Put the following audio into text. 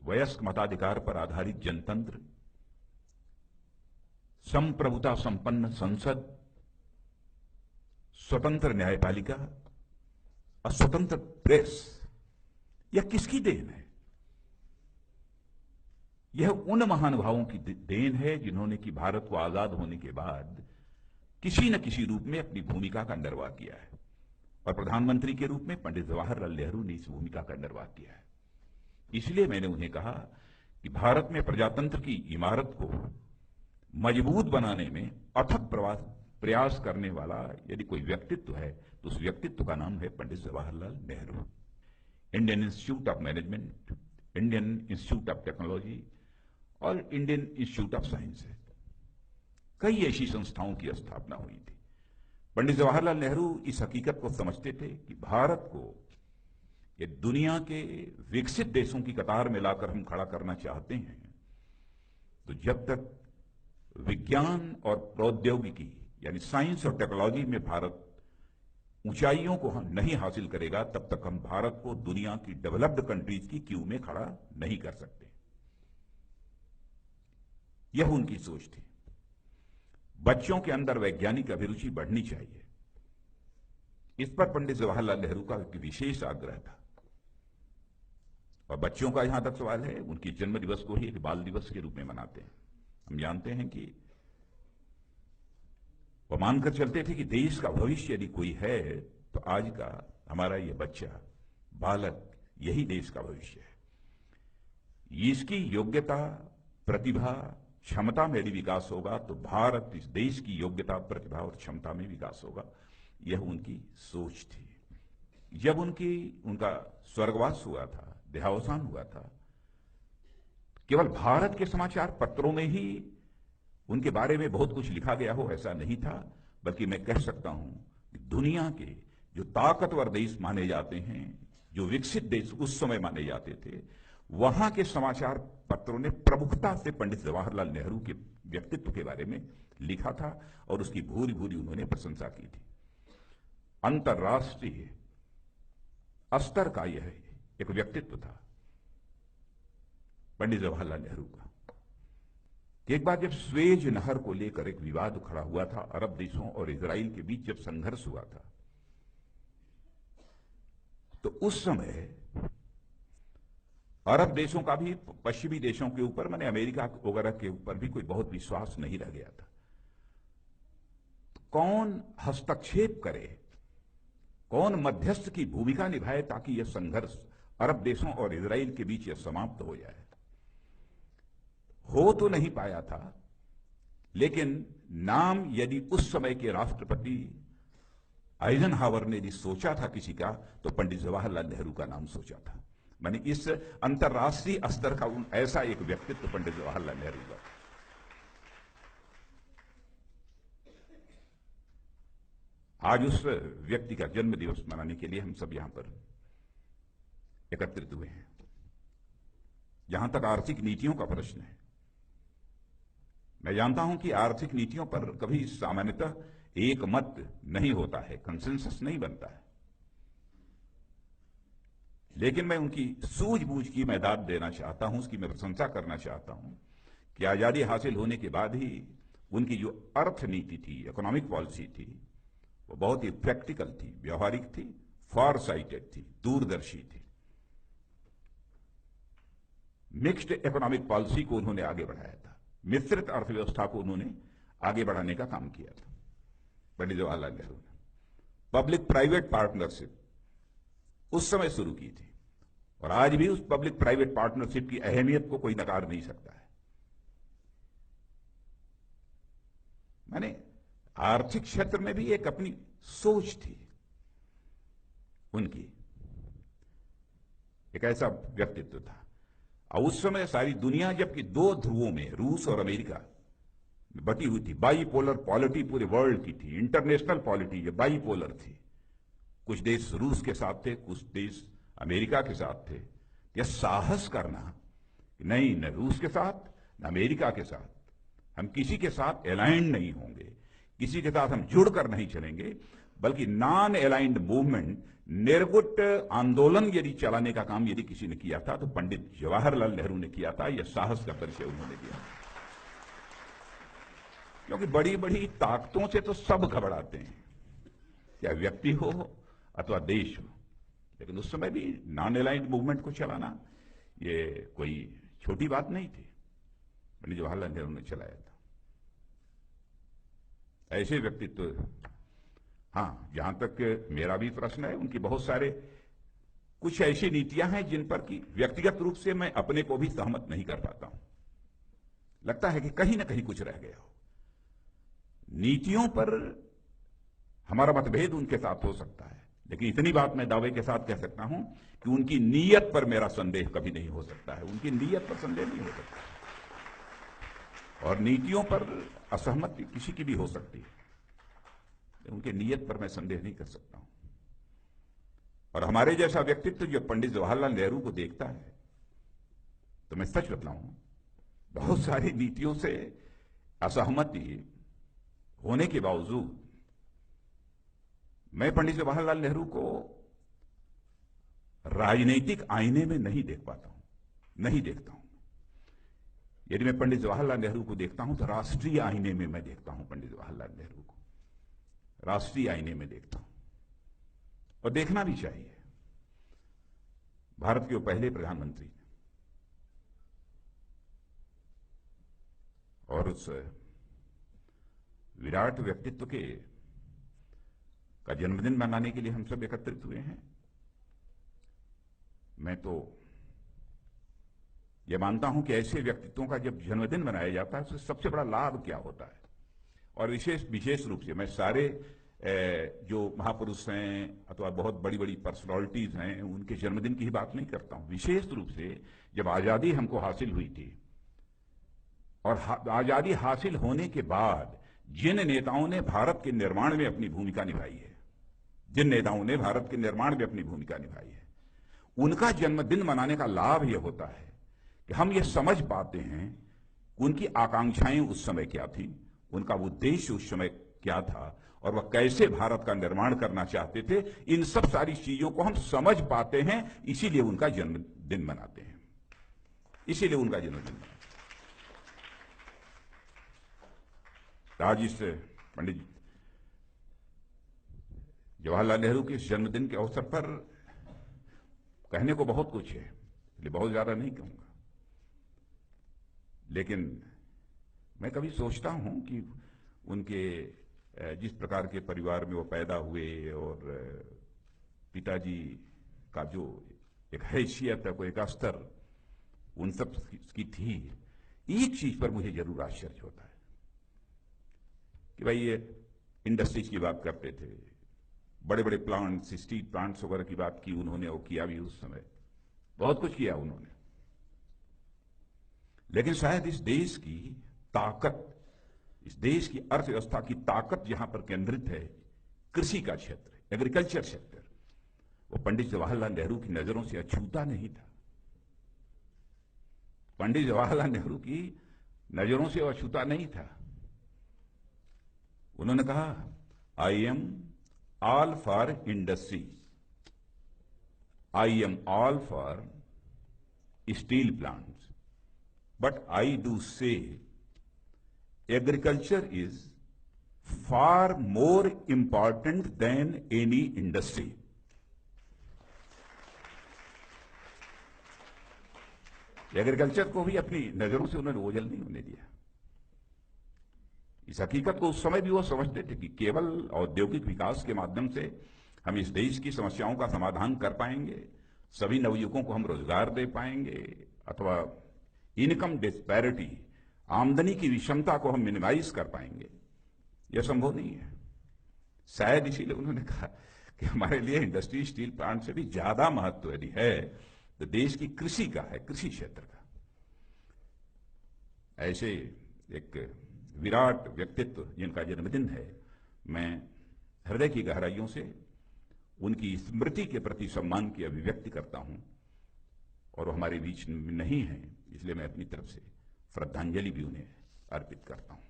वयस्क मताधिकार पर आधारित जनतंत्र, संप्रभुता संपन्न संसद, स्वतंत्र न्यायपालिका और स्वतंत्र प्रेस, यह किसकी देन है? यह उन महानुभावों की देन है जिन्होंने कि भारत को आजाद होने के बाद किसी न किसी रूप में अपनी भूमिका का निर्वाह किया है, और प्रधानमंत्री के रूप में पंडित जवाहरलाल नेहरू ने इस भूमिका का निर्वाह किया है। इसलिए मैंने उन्हें कहा कि भारत में प्रजातंत्र की इमारत को मजबूत बनाने में अथक प्रयास करने वाला यदि कोई व्यक्तित्व है तो उस व्यक्तित्व का नाम है Pandit Jawaharlal Nehru. Indian Institute of Management, Indian Institute of Technology और इंडियन इंस्टीट्यूट ऑफ साइंस है, कई ऐसी संस्थाओं की स्थापना हुई थी। पंडित जवाहरलाल नेहरू इस हकीकत को समझते थे कि भारत को ये दुनिया के विकसित देशों की कतार में लाकर हम खड़ा करना चाहते हैं, तो जब तक विज्ञान और प्रौद्योगिकी यानी साइंस और टेक्नोलॉजी में भारत ऊंचाइयों को हम नहीं हासिल करेगा, तब तक हम भारत को दुनिया की डेवलप्ड कंट्रीज की क्यू में खड़ा नहीं कर सकते। यह उनकी सोच थी। बच्चों के अंदर वैज्ञानिक अभिरुचि बढ़नी चाहिए, इस पर पंडित जवाहरलाल नेहरू का एक विशेष आग्रह था। और बच्चों का यहां तक सवाल है, उनके जन्म दिवस को ही एक बाल दिवस के रूप में मनाते हैं। हम जानते हैं कि वो मानकर चलते थे कि देश का भविष्य यदि कोई है तो आज का हमारा ये बच्चा, बालक, यही देश का भविष्य है। इसकी योग्यता, प्रतिभा, क्षमता में यदि विकास होगा तो भारत, इस देश की योग्यता, प्रतिभा और क्षमता में विकास होगा। यह उनकी सोच थी। जब उनका स्वर्गवास हुआ था, देहावसान हुआ था, केवल भारत के समाचार पत्रों में ही उनके बारे में बहुत कुछ लिखा गया हो ऐसा नहीं था, बल्कि मैं कह सकता हूं कि दुनिया के जो ताकतवर देश माने जाते हैं, जो विकसित देश उस समय माने जाते थे, वहां के समाचार पत्रों ने प्रमुखता से पंडित जवाहरलाल नेहरू के व्यक्तित्व के बारे में लिखा था और उसकी भूरी भूरी उन्होंने प्रशंसा की थी। अंतर्राष्ट्रीय स्तर का यह एक व्यक्तित्व था पंडित जवाहरलाल नेहरू का। एक बार जब स्वेज नहर को लेकर एक विवाद खड़ा हुआ था, अरब देशों और इजराइल के बीच जब संघर्ष हुआ था, तो उस समय अरब देशों का भी पश्चिमी देशों के ऊपर, माने अमेरिका वगैरह के ऊपर भी कोई बहुत विश्वास नहीं रह गया था। कौन हस्तक्षेप करे, कौन मध्यस्थ की भूमिका निभाए ताकि यह संघर्ष अरब देशों और इजराइल के बीच यह समाप्त हो जाए। हो तो नहीं पाया था, लेकिन नाम यदि उस समय के राष्ट्रपति आइजनहावर ने यदि सोचा था किसी का, तो पंडित जवाहरलाल नेहरू का नाम सोचा था। माने इस अंतर्राष्ट्रीय स्तर का ऐसा एक व्यक्तित्व पंडित जवाहरलाल नेहरू का। आज उस व्यक्ति का जन्म दिवस मनाने के लिए हम सब यहां पर एकत्रित हुए हैं। जहां तक आर्थिक नीतियों का प्रश्न है, मैं जानता हूं कि आर्थिक नीतियों पर कभी सामान्यतः एक मत नहीं होता है, कंसेंसस नहीं बनता है, लेकिन मैं उनकी सूझबूझ की मैं दाद देना चाहता हूं, उसकी मैं प्रशंसा करना चाहता हूं कि आजादी हासिल होने के बाद ही उनकी जो अर्थनीति थी, इकोनॉमिक पॉलिसी थी, वो बहुत ही प्रैक्टिकल थी, व्यवहारिक थी, फॉर साइटेड थी, दूरदर्शी थी। मिक्स्ड इकोनॉमिक पॉलिसी को उन्होंने आगे बढ़ाया था, मिश्रित अर्थव्यवस्था को उन्होंने आगे बढ़ाने का काम किया था पंडित जवाहरलाल नेहरू ने। पब्लिक प्राइवेट पार्टनरशिप उस समय शुरू की थी, और आज भी उस पब्लिक प्राइवेट पार्टनरशिप की अहमियत को कोई नकार नहीं सकता है। माने आर्थिक क्षेत्र में भी एक अपनी सोच थी उनकी, एक ऐसा व्यक्तित्व था। और उस समय सारी दुनिया जबकि दो ध्रुवों में, रूस और अमेरिका में बटी हुई थी, बाईपोलर पॉलिटी पूरे वर्ल्ड की थी, इंटरनेशनल पॉलिटी ये बाईपोलर थी। कुछ देश रूस के साथ थे, कुछ देश अमेरिका के साथ थे। यह साहस करना कि नहीं, न रूस के साथ न अमेरिका के साथ हम किसी के साथ अलाइंड नहीं होंगे, किसी के साथ हम जुड़कर नहीं चलेंगे, बल्कि नॉन अलाइंड मूवमेंट, निर्गुट आंदोलन यदि चलाने का काम यदि किसी ने किया था तो पंडित जवाहरलाल नेहरू ने किया था। यह साहस का परिचय उन्होंने दिया, क्योंकि बड़ी बड़ी ताकतों से तो सब घबराते हैं, चाहे व्यक्ति हो अथवा देश हो, लेकिन उस समय भी नॉन अलाइंड मूवमेंट को चलाना ये कोई छोटी बात नहीं थी। पंडित जवाहरलाल नेहरू ने चलाया था। ऐसे व्यक्तित्व, हाँ, जहां तक मेरा भी प्रश्न है, उनकी बहुत सारे कुछ ऐसी नीतियां हैं जिन पर कि व्यक्तिगत रूप से मैं अपने को भी सहमत नहीं कर पाता हूं। लगता है कि कहीं ना कहीं कुछ रह गया हो। नीतियों पर हमारा मतभेद उनके साथ हो सकता है, लेकिन इतनी बात मैं दावे के साथ कह सकता हूं कि उनकी नीयत पर मेरा संदेह कभी नहीं हो सकता है। उनकी नीयत पर संदेह नहीं हो सकता, और नीतियों पर असहमति किसी की भी हो सकती है, उनके नीयत पर मैं संदेह नहीं कर सकता हूं। और हमारे जैसा व्यक्तित्व जो पंडित जवाहरलाल नेहरू को देखता है, तो मैं सच बताऊं, बहुत सारी नीतियों से असहमति होने के बावजूद मैं पंडित जवाहरलाल नेहरू को राजनीतिक आईने में नहीं देख पाता हूं, नहीं देखता हूं। यदि मैं पंडित जवाहरलाल नेहरू को देखता हूं तो राष्ट्रीय आईने में मैं देखता हूं पंडित जवाहरलाल नेहरू को, राष्ट्रीय आईने में देखता हूं, और देखना भी चाहिए। भारत के वो पहले प्रधानमंत्री, और उस विराट व्यक्तित्व का जन्मदिन मनाने के लिए हम सब एकत्रित हुए हैं। मैं तो यह मानता हूं कि ऐसे व्यक्तित्वों का जब जन्मदिन मनाया जाता है तो सबसे बड़ा लाभ क्या होता है। और विशेष रूप से मैं सारे जो महापुरुष हैं अथवा बहुत बड़ी बड़ी पर्सनालिटीज हैं उनके जन्मदिन की ही बात नहीं करता हूं। विशेष रूप से जब आजादी हमको हासिल हुई थी, और आजादी हासिल होने के बाद जिन नेताओं ने भारत के निर्माण में अपनी भूमिका निभाई है, जिन नेताओं ने भारत के निर्माण में अपनी भूमिका निभाई है, उनका जन्मदिन मनाने का लाभ यह होता है कि हम ये समझ पाते हैं उनकी आकांक्षाएं उस समय क्या थी, उनका उद्देश्य उस समय क्या था, और वह कैसे भारत का निर्माण करना चाहते थे। इन सब सारी चीजों को हम समझ पाते हैं, इसीलिए उनका जन्मदिन मनाते हैं, इसीलिए उनका जन्मदिन मनाते हैं। आज इस पंडित जवाहरलाल नेहरू के जन्मदिन के अवसर पर कहने को बहुत कुछ है, इसलिए बहुत ज्यादा नहीं कहूंगा, लेकिन मैं कभी सोचता हूं कि उनके जिस प्रकार के परिवार में वो पैदा हुए और पिताजी का जो एक हैसियत है, कोई एक स्तर उन सब की थी, एक चीज पर मुझे जरूर आश्चर्य होता है कि भाई ये इंडस्ट्रीज की बात करते थे, बड़े बड़े प्लांट्स, स्टील प्लांट्स वगैरह की बात की उन्होंने, और किया भी उस समय, बहुत कुछ किया उन्होंने। लेकिन शायद इस देश की ताकत, इस देश की अर्थव्यवस्था की ताकत जहां पर केंद्रित है, कृषि का क्षेत्र, एग्रीकल्चर सेक्टर, वो पंडित जवाहरलाल नेहरू की नजरों से अछूता नहीं था। पंडित जवाहरलाल नेहरू की नजरों से वो अछूता नहीं था। उन्होंने कहा, I am all for industries, I am all for steel plants, but I do से agriculture is far more important than any industry. Agriculture को भी अपनी नजरों से उन्होंने ओझल नहीं होने दिया। इस हकीकत को उस समय भी वो समझते थे कि केवल औद्योगिक विकास के माध्यम से हम इस देश की समस्याओं का समाधान कर पाएंगे, सभी नवयुवकों को हम रोजगार दे पाएंगे, अथवा इनकम डिस्पैरिटी, आमदनी की विषमता को हम मिनिमाइज कर पाएंगे, यह संभव नहीं है। शायद इसीलिए उन्होंने कहा कि हमारे लिए इंडस्ट्री, स्टील प्लांट से भी ज्यादा महत्व यदि है तो देश की कृषि का है, कृषि क्षेत्र का। ऐसे एक विराट व्यक्तित्व जिनका जन्मदिन है, मैं हृदय की गहराइयों से उनकी स्मृति के प्रति सम्मान की अभिव्यक्ति करता हूं, और वो हमारे बीच नहीं है, इसलिए मैं अपनी तरफ से श्रद्धांजलि भी उन्हें अर्पित करता हूं।